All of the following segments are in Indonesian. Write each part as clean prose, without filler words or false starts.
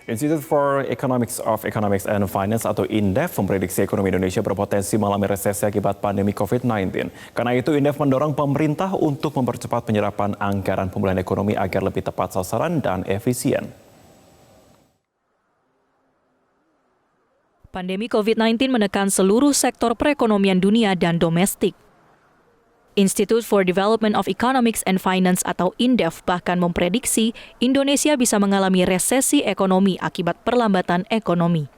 Institute for Economics and Finance atau INDEF memprediksi ekonomi Indonesia berpotensi mengalami resesi akibat pandemi COVID-19. Karena itu INDEF mendorong pemerintah untuk mempercepat penyerapan anggaran pemulihan ekonomi agar lebih tepat sasaran dan efisien. Pandemi COVID-19 menekan seluruh sektor perekonomian dunia dan domestik. Institute for Development of Economics and Finance atau INDEF bahkan memprediksi Indonesia bisa mengalami resesi ekonomi akibat perlambatan ekonomi.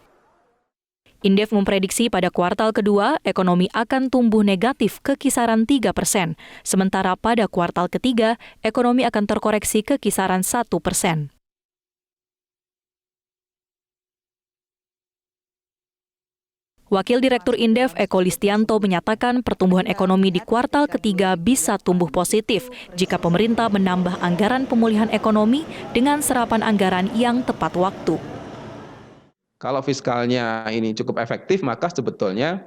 INDEF memprediksi pada kuartal kedua, ekonomi akan tumbuh negatif ke kisaran 3%, sementara pada kuartal ketiga, ekonomi akan terkoreksi ke kisaran 1%. Wakil Direktur INDEF Eko Listianto menyatakan pertumbuhan ekonomi di kuartal ketiga bisa tumbuh positif jika pemerintah menambah anggaran pemulihan ekonomi dengan serapan anggaran yang tepat waktu. Kalau fiskalnya ini cukup efektif, maka sebetulnya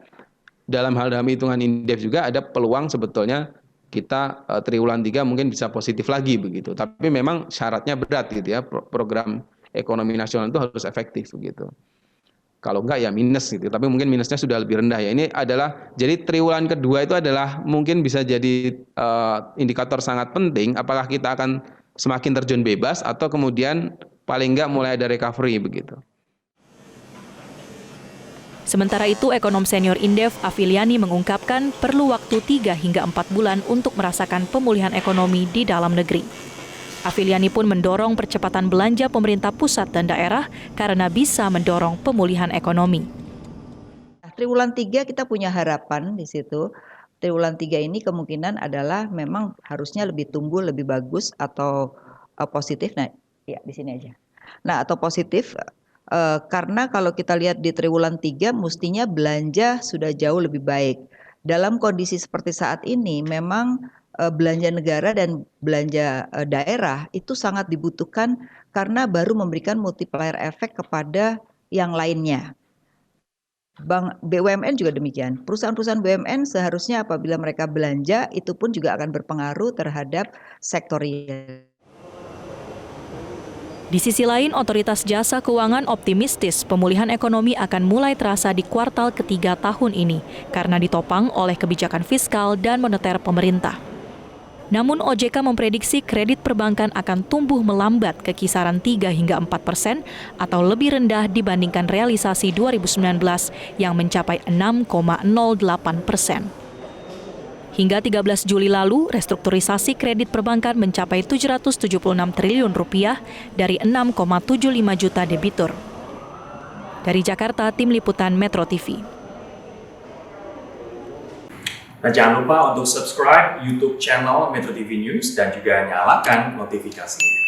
dalam hitungan INDEF juga ada peluang sebetulnya kita triwulan 3 mungkin bisa positif lagi begitu. Tapi memang syaratnya berat gitu ya, program ekonomi nasional itu harus efektif begitu. Kalau enggak ya minus gitu, tapi mungkin minusnya sudah lebih rendah ya. Ini adalah, jadi triwulan kedua itu adalah mungkin bisa jadi indikator sangat penting apakah kita akan semakin terjun bebas atau kemudian paling enggak mulai ada recovery begitu. Sementara itu, ekonom senior INDEF Afiliani mengungkapkan perlu waktu 3 hingga 4 bulan untuk merasakan pemulihan ekonomi di dalam negeri. Afiliani pun mendorong percepatan belanja pemerintah pusat dan daerah karena bisa mendorong pemulihan ekonomi. Triwulan 3 kita punya harapan di situ. Triwulan 3 ini kemungkinan adalah memang harusnya lebih tumbuh, lebih bagus atau positif. Nah, ya di sini aja. Nah, atau positif karena kalau kita lihat di triwulan 3 mestinya belanja sudah jauh lebih baik. Dalam kondisi seperti saat ini memang belanja negara dan belanja daerah itu sangat dibutuhkan karena baru memberikan multiplier efek kepada yang lainnya. Bank BUMN juga demikian. Perusahaan-perusahaan BUMN seharusnya apabila mereka belanja itu pun juga akan berpengaruh terhadap sektor real. Di sisi lain, Otoritas Jasa Keuangan optimistis pemulihan ekonomi akan mulai terasa di kuartal ketiga tahun ini karena ditopang oleh kebijakan fiskal dan moneter pemerintah. Namun OJK memprediksi kredit perbankan akan tumbuh melambat ke kisaran 3 hingga 4% atau lebih rendah dibandingkan realisasi 2019 yang mencapai 6,08%. Hingga 13 Juli lalu, restrukturisasi kredit perbankan mencapai Rp776 triliun dari 6,75 juta debitur. Dari Jakarta, Tim Liputan Metro TV. Nah, jangan lupa untuk subscribe YouTube channel Metro TV News dan juga nyalakan notifikasinya.